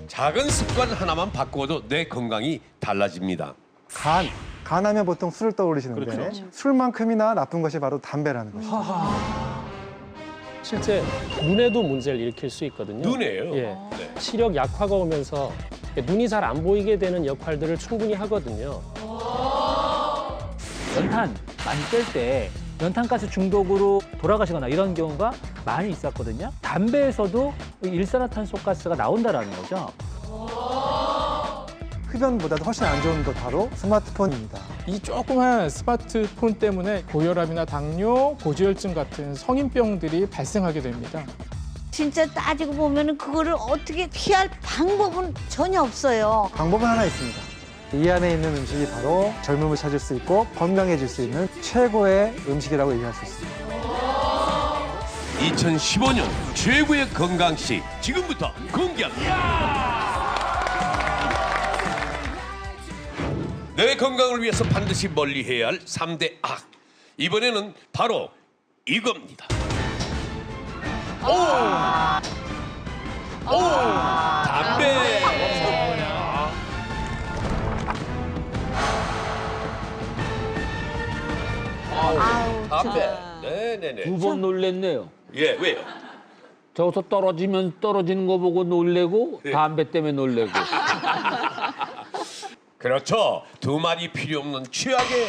작은 습관 하나만 바꾸어도 내 건강이 달라집니다. 간하면 보통 술을 떠올리시는데 그렇죠. 술만큼이나 나쁜 것이 바로 담배라는 것이죠. 실제 눈에도 문제를 일으킬 수 있거든요. 눈에요? 예. 네. 시력 약화가 오면서 눈이 잘 안 보이게 되는 역할들을 충분히 하거든요. 연탄 많이 뗄 때 연탄가스 중독으로 돌아가시거나 이런 경우가 많이 있었거든요. 담배에서도 일산화탄소 가스가 나온다라는 거죠. 흡연보다도 훨씬 안 좋은 것 바로 스마트폰입니다. 이 조그만 스마트폰 때문에 고혈압이나 당뇨, 고지혈증 같은 성인병들이 발생하게 됩니다. 진짜 따지고 보면은 그거를 어떻게 피할 방법은 전혀 없어요. 방법은 하나 있습니다. 이 안에 있는 음식이 바로 젊음을 찾을 수 있고 건강해질 수 있는 최고의 음식이라고 얘기할 수 있습니다. 2015년 최고의 건강식 지금부터 공개합니다. 내 건강을 위해서 반드시 멀리해야 할 3대 악. 이번에는 바로 이겁니다. 담배. 담배. 네네네. 두 번 놀랬네요. 예, 왜요? 저기서 떨어지는 거 보고 놀래고 네. 담배 때문에 놀래고. 그렇죠. 두 마리 필요 없는 최악의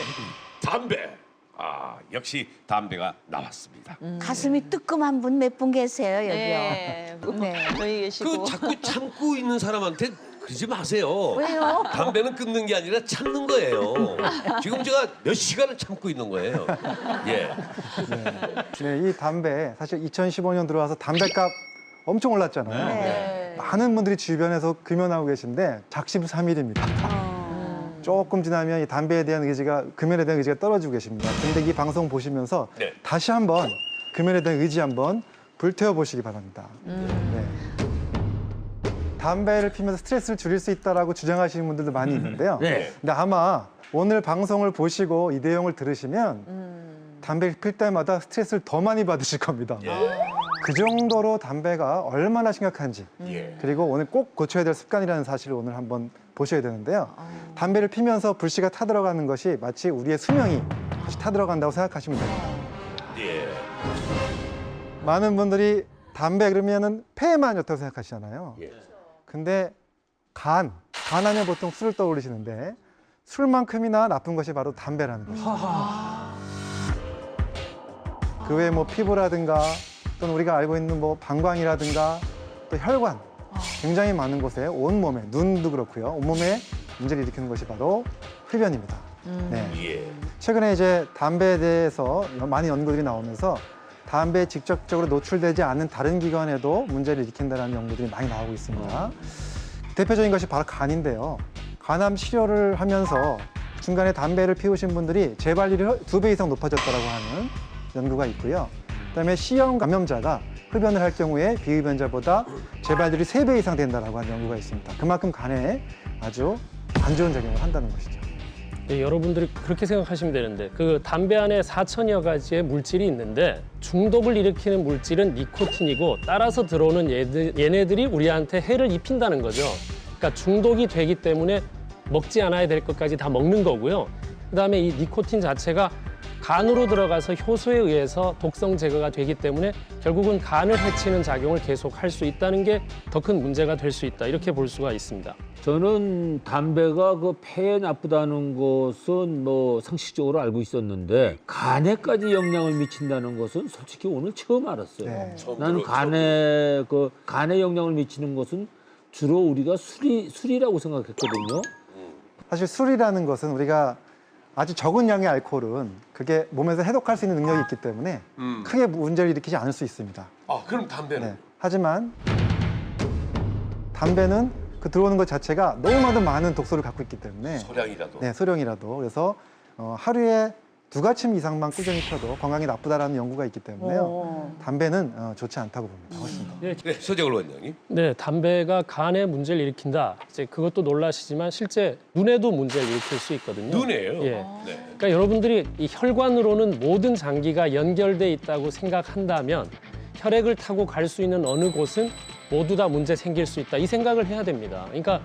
담배. 아, 역시 담배가 나왔습니다. 가슴이 뜨끔한 분 몇 분 계세요, 여기요. 네, 네. 여기 계시고. 그 자꾸 참고 있는 사람한테 그러지 마세요. 왜요? 담배는 끊는 게 아니라 참는 거예요. 지금 제가 몇 시간을 참고 있는 거예요. 예. 네, 이 담배 사실 2015년 들어와서 담배값 엄청 올랐잖아요. 네. 많은 분들이 주변에서 금연하고 계신데 작심삼일입니다. 조금 지나면 이 담배에 대한 의지가, 금연에 대한 의지가 떨어지고 계십니다. 근데 이 방송 보시면서 네. 다시 한번 금연에 대한 의지 한번 불태워 보시기 바랍니다. 네. 담배를 피면서 스트레스를 줄일 수 있다라고 주장하시는 분들도 많이 있는데요. 네. 근데 아마 오늘 방송을 보시고 이 내용을 들으시면 담배를 필 때마다 스트레스를 더 많이 받으실 겁니다. 그 정도로 담배가 얼마나 심각한지, 예. 그리고 오늘 꼭 고쳐야 될 습관이라는 사실을 오늘 한번 보셔야 되는데요. 담배를 피면서 불씨가 타들어가는 것이 마치 우리의 수명이 다시 타들어간다고 생각하시면 됩니다. 예. 많은 분들이 담배 그러면은 폐에만 좋다고 생각하시잖아요. 예. 근데 간하면 보통 술을 떠올리시는데 술만큼이나 나쁜 것이 바로 담배라는 것이죠. 그 외에 뭐 피부라든가 또는 우리가 알고 있는 뭐 방광이라든가 또 혈관, 굉장히 많은 곳에 온몸에, 눈도 그렇고요. 온몸에 문제를 일으키는 것이 바로 흡연입니다. 네. 예. 최근에 이제 담배에 대해서 많은 연구들이 나오면서 담배에 직접적으로 노출되지 않은 다른 기관에도 문제를 일으킨다는 연구들이 많이 나오고 있습니다. 대표적인 것이 바로 간인데요. 간암 치료를 하면서 중간에 담배를 피우신 분들이 재발률이 2배 이상 높아졌다고 하는 연구가 있고요. 그다음에 C형 감염자가 흡연을 할 경우에 비흡연자보다 재발률이 3배 이상 된다고 하는 연구가 있습니다. 그만큼 간에 아주 안 좋은 작용을 한다는 것이죠. 네, 여러분들이 그렇게 생각하시면 되는데 그 담배 안에 4천여 가지의 물질이 있는데 중독을 일으키는 물질은 니코틴이고 따라서 들어오는 얘네들이 우리한테 해를 입힌다는 거죠. 그러니까 중독이 되기 때문에 먹지 않아야 될 것까지 다 먹는 거고요. 그다음에 이 니코틴 자체가 간으로 들어가서 효소에 의해서 독성 제거가 되기 때문에 결국은 간을 해치는 작용을 계속 할 수 있다는 게 더 큰 문제가 될 수 있다. 이렇게 볼 수가 있습니다. 저는 담배가 그 폐에 나쁘다는 것은 뭐 상식적으로 알고 있었는데 간에까지 영향을 미친다는 것은 솔직히 오늘 처음 알았어요. 네. 나는 간에 영향을 미치는 것은 주로 우리가 술이라고 생각했거든요. 사실 술이라는 것은 우리가 아주 적은 양의 알코올은 그게 몸에서 해독할 수 있는 능력이 있기 때문에 크게 문제를 일으키지 않을 수 있습니다. 아, 그럼 담배는? 네. 하지만 담배는 그 들어오는 것 자체가 너무나도 많은 독소를 갖고 있기 때문에 소량이라도. 네, 소량이라도. 그래서 하루에 2가침 이상만 꾸준히 펴도 건강에 나쁘다라는 연구가 있기 때문에요. 담배는 좋지 않다고 봅니다. 훨씬 더. 네, 서재걸 원장님. 네, 담배가 간에 문제를 일으킨다. 이제 그것도 놀라시지만 실제 눈에도 문제를 일으킬 수 있거든요. 눈에요? 예. 네. 그러니까 여러분들이 이 혈관으로는 모든 장기가 연결돼 있다고 생각한다면 혈액을 타고 갈 수 있는 어느 곳은 모두 다 문제 생길 수 있다. 이 생각을 해야 됩니다. 그러니까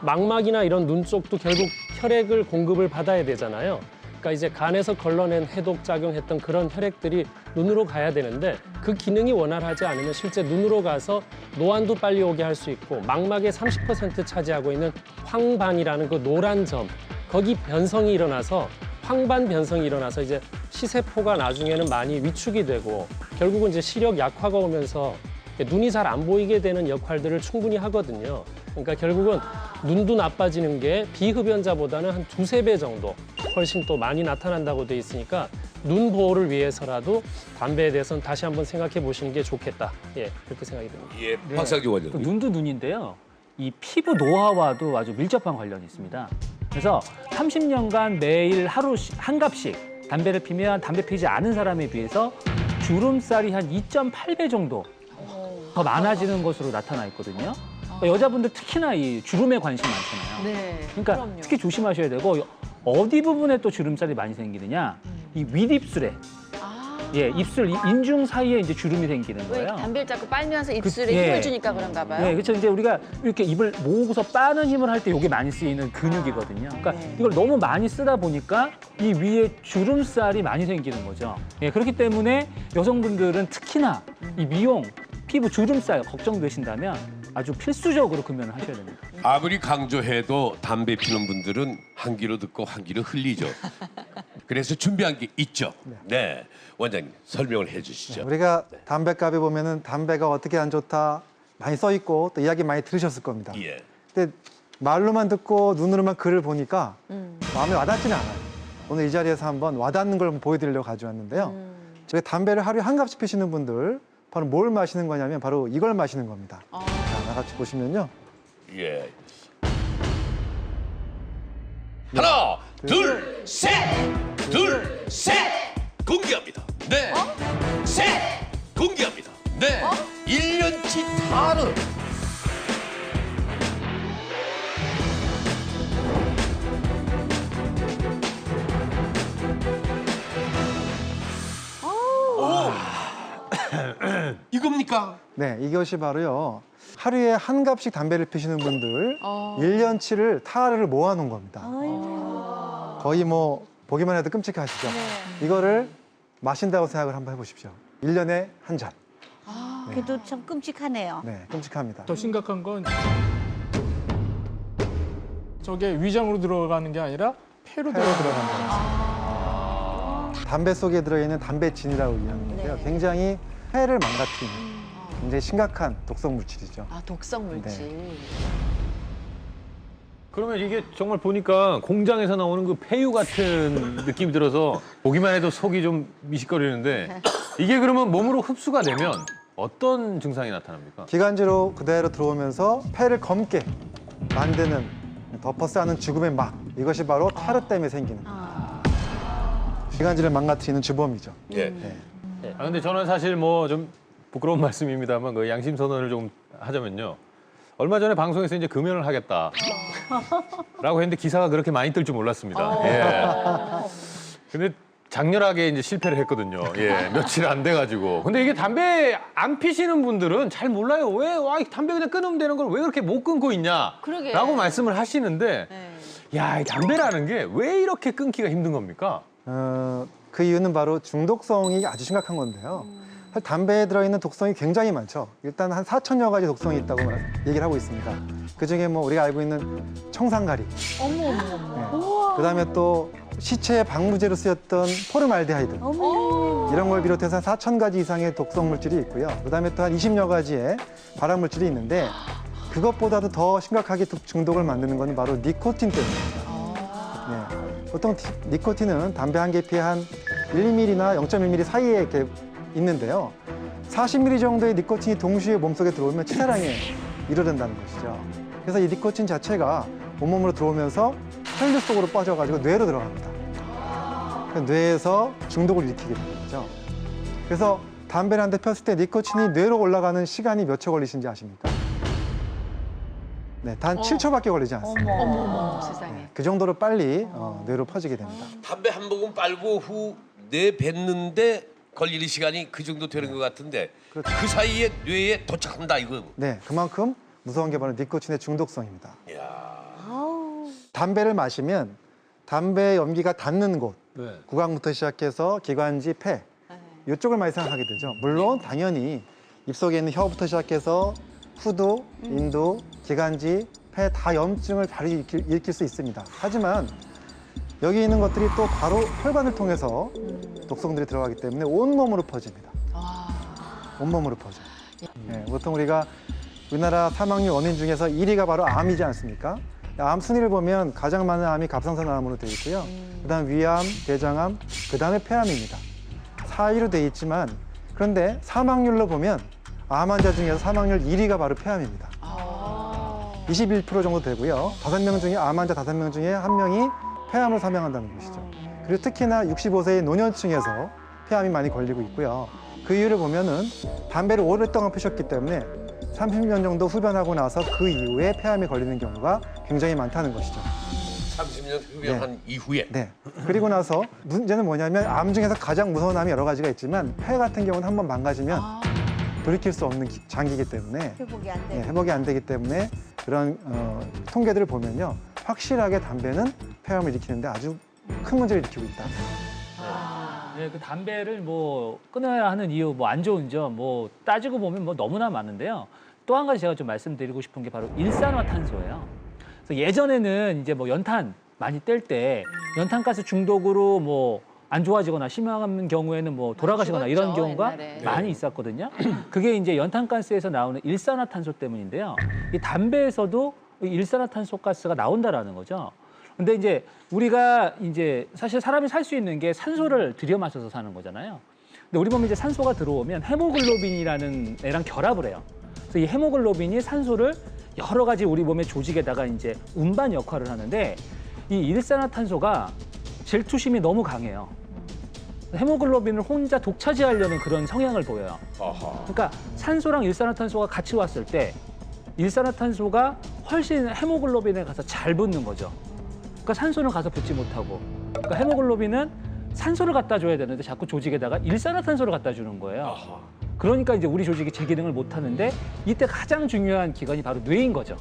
망막이나 이런 눈 쪽도 결국 혈액을 공급을 받아야 되잖아요. 그러니까 이제 간에서 걸러낸 해독 작용했던 그런 혈액들이 눈으로 가야 되는데 그 기능이 원활하지 않으면 실제 눈으로 가서 노안도 빨리 오게 할 수 있고 망막의 30% 차지하고 있는 황반이라는 그 노란 점 거기 변성이 일어나서 황반 변성이 일어나서 이제 시세포가 나중에는 많이 위축이 되고 결국은 이제 시력 약화가 오면서 눈이 잘 안 보이게 되는 역할들을 충분히 하거든요. 그러니까 결국은 눈도 나빠지는 게 비흡연자보다는 한 2~3배 정도 훨씬 또 많이 나타난다고 돼 있으니까 눈 보호를 위해서라도 담배에 대해서는 다시 한번 생각해 보시는 게 좋겠다. 예, 그렇게 생각이 듭니다. 예, 박상규 원장님. 그 눈도 눈인데요. 이 피부 노화와도 아주 밀접한 관련이 있습니다. 그래서 30년간 매일 하루 한 갑씩 담배를 피면 담배 피지 않은 사람에 비해서 주름살이 한 2.8배 정도 더 많아지는 것으로 나타나 있거든요. 그러니까 여자분들 특히나 이 주름에 관심 많잖아요. 네. 그러니까 그럼요. 특히 조심하셔야 되고 어디 부분에 또 주름살이 많이 생기느냐? 이 윗입술에. 예, 입술 인중 사이에 이제 주름이 생기는 왜 거예요. 담배를 자꾸 빨면서 입술에 예. 힘을 주니까 그런가 봐요. 네, 그렇죠. 이제 우리가 이렇게 입을 모으고서 빠는 힘을 할 때 이게 많이 쓰이는 근육이거든요. 그러니까 네. 이걸 너무 많이 쓰다 보니까 이 위에 주름살이 많이 생기는 거죠. 예, 그렇기 때문에 여성분들은 특히나 이 미용, 피부 주름살 걱정되신다면 아주 필수적으로 금연을 하셔야 됩니다. 아무리 강조해도 담배 피는 분들은 한 귀로 듣고 한 귀로 흘리죠. 그래서 준비한 게 있죠. 네, 원장님 설명을 해주시죠. 우리가 담배값에 보면은 담배가 어떻게 안 좋다 많이 써 있고 또 이야기 많이 들으셨을 겁니다. 예. 근데 말로만 듣고 눈으로만 글을 보니까 마음에 와닿지는 않아요. 오늘 이 자리에서 한번 와닿는 걸 한번 보여드리려고 가져왔는데요. 저희 담배를 하루에 한 갑씩 피시는 분들 바로 뭘 마시는 거냐면 바로 이걸 마시는 겁니다. 자, 나같이 보시면요. 예. 하나, 둘, 셋, 둘, 셋, 공개합니다. 네, 셋, 공개합니다. 네, 1년치 타르. 이겁니까? 네, 이것이 바로요. 하루에 한 갑씩 담배를 피시는 분들 1년치를 타르를 모아놓은 겁니다. 거의 뭐 보기만 해도 끔찍하시죠? 이거를 마신다고 생각을 한번 해보십시오. 1년에 한 잔. 그래도 참 끔찍하네요. 네, 끔찍합니다. 더 심각한 건 저게 위장으로 들어가는 게 아니라 폐로 들어간다. 담배 속에 들어있는 담배진이라고 얘기하는데요. 네. 굉장히 폐를 망가뜨리는 굉장히 심각한 독성 물질이죠. 아, 독성 물질. 네. 그러면 이게 정말 보니까 공장에서 나오는 그 폐유 같은 느낌이 들어서 보기만 해도 속이 좀 미식거리는데 이게 그러면 몸으로 흡수가 되면 어떤 증상이 나타납니까? 기관지로 그대로 들어오면서 폐를 검게 만드는 덮어 쌓는 죽음의 막. 이것이 바로 타르 때문에 생기는 기관지를 망가뜨리는 주범이죠. 예. 네. 아 근데 저는 사실 뭐 좀 부끄러운 말씀입니다만 그 양심 선언을 좀 하자면요. 얼마 전에 방송에서 이제 금연을 하겠다라고 했는데 기사가 그렇게 많이 뜰 줄 몰랐습니다. 예. 근데 장렬하게 이제 실패를 했거든요. 예, 며칠 안 돼가지고. 근데 이게 담배 안 피시는 분들은 잘 몰라요. 왜, 와, 이 담배 그냥 끊으면 되는 걸 왜 그렇게 못 끊고 있냐? 그러게. 라고 말씀을 하시는데, 네. 야, 이 담배라는 게 왜 이렇게 끊기가 힘든 겁니까? 그 이유는 바로 중독성이 아주 심각한 건데요. 사실 담배에 들어있는 독성이 굉장히 많죠. 일단 한 4천여 가지 독성이 있다고 얘기를 하고 있습니다. 그중에 뭐 우리가 알고 있는 청산가리, 그다음에 또 시체의 방부제로 쓰였던 포름알데하이드 이런 걸 비롯해서 한 4천 가지 이상의 독성 물질이 있고요. 그다음에 또 한 20여 가지의 발암 물질이 있는데 그것보다도 더 심각하게 중독을 만드는 것은 바로 니코틴 때문입니다. 네. 보통 니코틴은 담배 한 개 피에 한 1mm나 0.1mm 사이에 이렇게 있는데요. 40ml 정도의 니코틴이 동시에 몸속에 들어오면 치사량에 이르른다는 것이죠. 그래서 이 니코틴 자체가 온몸으로 들어오면서 혈류 속으로 빠져가지고 뇌로 들어갑니다. 뇌에서 중독을 일으키게 되는 거죠. 그래서 담배를 한 대 폈을 때 니코틴이 뇌로 올라가는 시간이 몇 초 걸리신지 아십니까? 네, 단 7초밖에 걸리지 않습니다. 어머, 세상에. 네, 그 정도로 빨리 뇌로 퍼지게 됩니다. 담배 한 모금 빨고 후 내뱉는데 걸리는 시간이 그 정도 되는 것 같은데 그렇죠. 그 사이에 뇌에 도착한다 이거. 네, 그만큼 무서운 게 바로 니코틴의 중독성입니다. 아우. 담배를 마시면 담배 연기가 닿는 곳, 네. 구강부터 시작해서 기관지, 폐 이쪽을 많이 생각하게 되죠. 물론 당연히 입속에 있는 혀부터 시작해서 후두, 인두, 기관지, 폐 다 염증을 바로 일으킬 수 있습니다. 하지만 여기 있는 것들이 또 바로 혈관을 통해서 독성들이 들어가기 때문에 온몸으로 퍼집니다. 온몸으로 퍼져. 네, 보통 우리가 우리나라 사망률 원인 중에서 1위가 바로 암이지 않습니까? 암 순위를 보면 가장 많은 암이 갑상선암으로 되어 있고요. 그다음 위암, 대장암, 그다음에 폐암입니다. 4위로 되어 있지만 그런데 사망률로 보면 암 환자 중에서 사망률 1위가 바로 폐암입니다. 21% 정도 되고요. 5명 중에 암 환자 5명 중에 1명이 폐암으로 사망한다는 것이죠. 그리고 특히나 65세의 노년층에서 폐암이 많이 걸리고 있고요. 그 이유를 보면은 담배를 오랫동안 피셨기 때문에 30년 정도 흡연하고 나서 그 이후에 폐암이 걸리는 경우가 굉장히 많다는 것이죠. 30년 흡연한 이후에. 네. 그리고 나서 문제는 뭐냐면 암 중에서 가장 무서운 암이 여러 가지가 있지만 폐 같은 경우는 한번 망가지면 돌이킬 수 없는 장기이기 때문에 회복이 안 돼. 네, 회복이 안 되기 때문에 그런 통계들을 보면요. 확실하게 담배는 폐암을 일으키는데 아주 큰 문제를 일으키고 있다. 네, 그 담배를 뭐 끊어야 하는 이유, 뭐 안 좋은 점, 뭐 따지고 보면 뭐 너무나 많은데요. 또 한 가지 제가 좀 말씀드리고 싶은 게 바로 일산화탄소예요. 그래서 예전에는 이제 뭐 연탄 많이 뗄 때 연탄가스 중독으로 뭐 안 좋아지거나 심한 경우에는 뭐 돌아가시거나 이런 죽었죠, 경우가 옛날에. 많이 있었거든요. 그게 이제 연탄가스에서 나오는 일산화탄소 때문인데요. 이 담배에서도 일산화탄소 가스가 나온다라는 거죠. 근데 이제 우리가 이제 사실 사람이 살 수 있는 게 산소를 들여 마셔서 사는 거잖아요. 근데 우리 몸에 이제 산소가 들어오면 헤모글로빈이라는 애랑 결합을 해요. 그래서 이 헤모글로빈이 산소를 여러 가지 우리 몸의 조직에다가 이제 운반 역할을 하는데 이 일산화탄소가 질투심이 너무 강해요. 헤모글로빈을 혼자 독차지하려는 그런 성향을 보여요. 그러니까 산소랑 일산화탄소가 같이 왔을 때 일산화탄소가 훨씬 헤모글로빈에 가서 잘 붙는 거죠. 그러니까 산소는 가서 붙지 못하고, 그러니까 헤모글로빈은 산소를 갖다 줘야 되는데 자꾸 조직에다가 일산화탄소를 갖다 주는 거예요. 그러니까 이제 우리 조직이 제 기능을 못 하는데 이때 가장 중요한 기관이 바로 뇌인 거죠.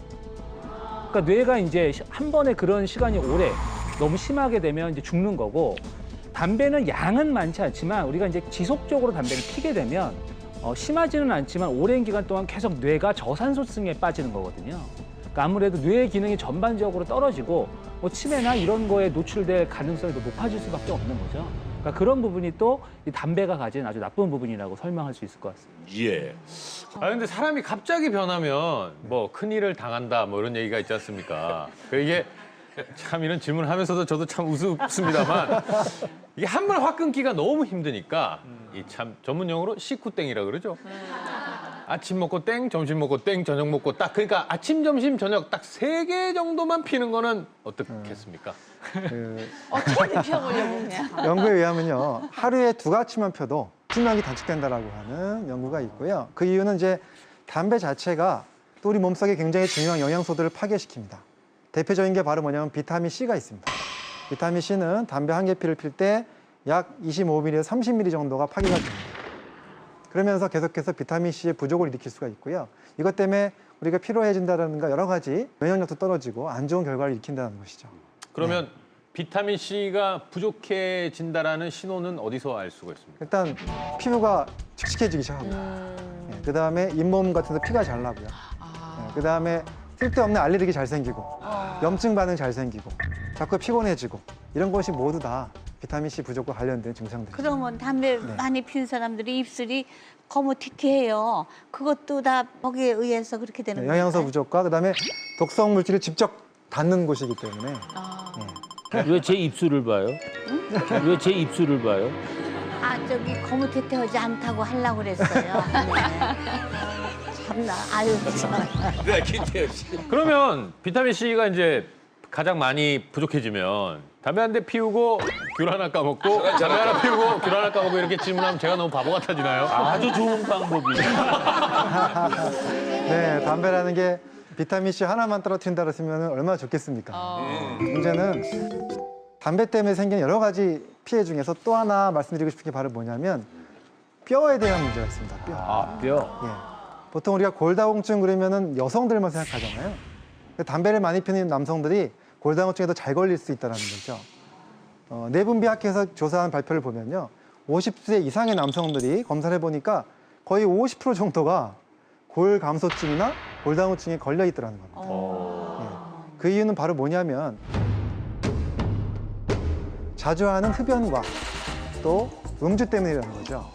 그러니까 뇌가 이제 한 번에 그런 시간이 오래 너무 심하게 되면 이제 죽는 거고, 담배는 양은 많지 않지만 우리가 이제 지속적으로 담배를 피게 되면 심하지는 않지만 오랜 기간 동안 계속 뇌가 저산소층에 빠지는 거거든요. 그러니까 아무래도 뇌의 기능이 전반적으로 떨어지고 뭐 치매나 이런 거에 노출될 가능성이 더 높아질 수밖에 없는 거죠. 그러니까 그런 부분이 또 이 담배가 가진 아주 나쁜 부분이라고 설명할 수 있을 것 같습니다. 예. 아 근데 사람이 갑자기 변하면 뭐 큰일을 당한다 뭐 이런 얘기가 있지 않습니까? 이게 참 이런 질문하면서도 저도 참 우습습니다만 이게 한 번 확 끊기가 너무 힘드니까 이 참 전문 용어로 식후땡이라 그러죠. 아침 먹고 땡, 점심 먹고 땡, 저녁 먹고 딱, 그러니까 아침, 점심, 저녁 딱 3개 정도만 피는 거는 어떻겠습니까? 어떻게 피워보려고 그냥. 연구에 의하면요. 하루에 2가치만 펴도 수명이 단축된다라고 하는 연구가 있고요. 그 이유는 이제 담배 자체가 또 우리 몸속에 굉장히 중요한 영양소들을 파괴시킵니다. 대표적인 게 바로 뭐냐면 비타민 C가 있습니다. 비타민 C는 담배 한 개 피를 필 때 약 25ml에서 30ml 정도가 파괴가 됩니다. 그러면서 계속해서 비타민 C의 부족을 일으킬 수가 있고요. 이것 때문에 우리가 피로해진다든가 여러 가지 면역력도 떨어지고 안 좋은 결과를 일으킨다는 것이죠. 그러면 비타민 C가 부족해진다라는 신호는 어디서 알 수가 있습니까? 일단 피부가 칙칙해지기 시작합니다. 그다음에 잇몸 같은 데 피가 잘 나고요. 그다음에 쓸데없는 알레르기 잘 생기고 염증 반응 잘 생기고 자꾸 피곤해지고 이런 것이 모두 다 비타민 C 부족과 관련된 증상들이죠. 그러면 담배 많이 피는 사람들이 입술이 거무튀튀해요. 그것도 다 거기에 의해서 그렇게 되는 거예요. 영양소 부족과 그다음에 독성 물질을 직접 닿는 곳이기 때문에 왜 제 입술을 봐요? 왜 제 입술을 봐요? 아 저기 거무튀튀하지 않다고 하려고 그랬어요. 참나 아유 참. 네, 김태현 씨. 그러면 비타민 C가 이제 가장 많이 부족해지면 담배 한 대 피우고 귤 하나 까먹고 담배 하나 피우고 귤 하나 까먹고 이렇게 질문하면 제가 너무 바보 같아지나요? 아주 좋은 방법이에요. 네, 담배라는 게 비타민 C 하나만 떨어뜨린다 그랬으면 얼마나 좋겠습니까? 문제는 담배 때문에 생긴 여러 가지 피해 중에서 또 하나 말씀드리고 싶은 게 바로 뭐냐면 뼈에 대한 문제가 있습니다. 뼈. 아, 뼈. 예. 보통 우리가 골다공증 그러면은 여성들만 생각하잖아요. 근데 담배를 많이 피우는 남성들이 골다공증에 더 잘 걸릴 수 있다는 거죠. 내분비학회에서 조사한 발표를 보면요. 50세 이상의 남성들이 검사를 해보니까 거의 50% 정도가 골감소증이나 골다공증에 걸려 있더라는 겁니다. 예. 그 이유는 바로 뭐냐면 자주 하는 흡연과 또 음주 때문이라는 거죠.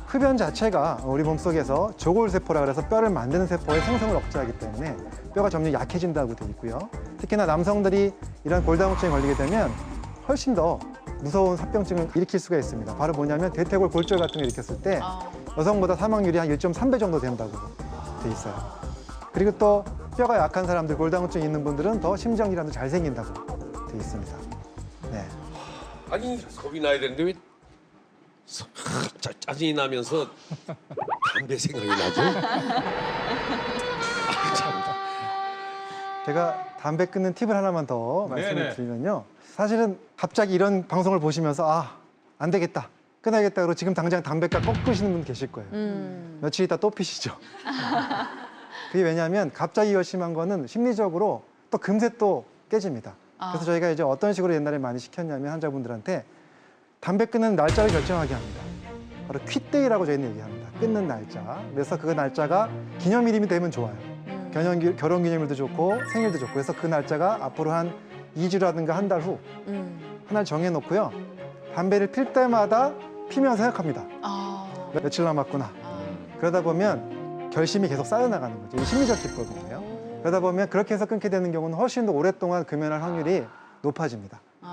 흡연 자체가 우리 몸속에서 조골세포라 그래서 뼈를 만드는 세포의 생성을 억제하기 때문에 뼈가 점점 약해진다고 되어 있고요. 특히나 남성들이 이런 골다공증에 걸리게 되면 훨씬 더 무서운 합병증을 일으킬 수가 있습니다. 바로 뭐냐면 대퇴골 골절 같은 걸 일으켰을 때 여성보다 사망률이 한 1.3배 정도 된다고 돼 있어요. 그리고 또 뼈가 약한 사람들, 골다공증 있는 분들은 더 심장질환도 잘 생긴다고 돼 있습니다. 네. 아니 겁이 나야 되는데 왜 짜증이 나면서 담배 생각이 나죠? 아, 참. 제가 담배 끊는 팁을 하나만 더 말씀을 네네. 드리면요. 사실은 갑자기 이런 방송을 보시면서 안 되겠다, 끊어야겠다 그러고 지금 당장 담배값 꺾으시는 분 계실 거예요. 며칠 있다 또 피시죠. 그게 왜냐하면 갑자기 결심한 거는 심리적으로 또 금세 또 깨집니다. 그래서 저희가 이제 어떤 식으로 옛날에 많이 시켰냐면 환자분들한테 담배 끊는 날짜를 결정하게 합니다. 바로 퀴데이라고 저희는 얘기합니다. 끊는 날짜. 그래서 그 날짜가 기념일이 되면 좋아요. 결혼 기념일도 좋고 생일도 좋고. 그래서 그 날짜가 앞으로 한 2주라든가 한 달 후 하나를 정해놓고요. 담배를 필 때마다 피면 생각합니다. 며칠 남았구나. 그러다 보면 결심이 계속 쌓여나가는 거죠. 이게 심리적 기법이에요. 그러다 보면 그렇게 해서 끊게 되는 경우는 훨씬 더 오랫동안 금연할 확률이 높아집니다. 네.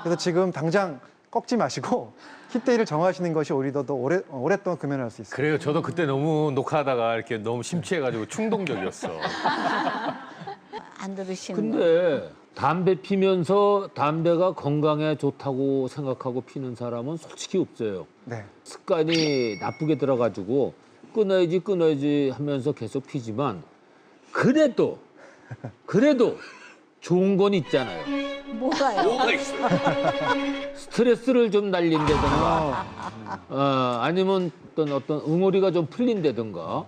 그래서 지금 당장 꺾지 마시고 킵데이를 정하시는 것이 오히려 더 오랫동안 금연할 수 있어요. 그래요. 저도 그때 너무 녹화하다가 이렇게 너무 심취해가지고 충동적이었어. 안 들으시는 거. 근데 담배 피면서 담배가 건강에 좋다고 생각하고 피는 사람은 솔직히 없어요. 네. 습관이 나쁘게 들어가지고 끊어야지 하면서 계속 피지만 그래도 좋은 건 있잖아요. 뭐가요? 뭐가 있어요? 스트레스를 좀 날린다든가 아니면 어떤 응어리가 좀 풀린다든가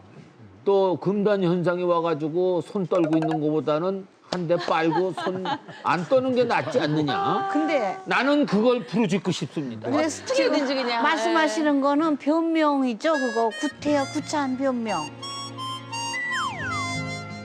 또 금단 현상이 와가지고 손 떨고 있는 것보다는 한 대 빨고 손 안 떠는 게 낫지 않느냐. 근데 나는 그걸 부르짖고 싶습니다. 근데 어디든지 그냥. 말씀하시는 거는 변명이죠. 그거 구태여 구차한 변명.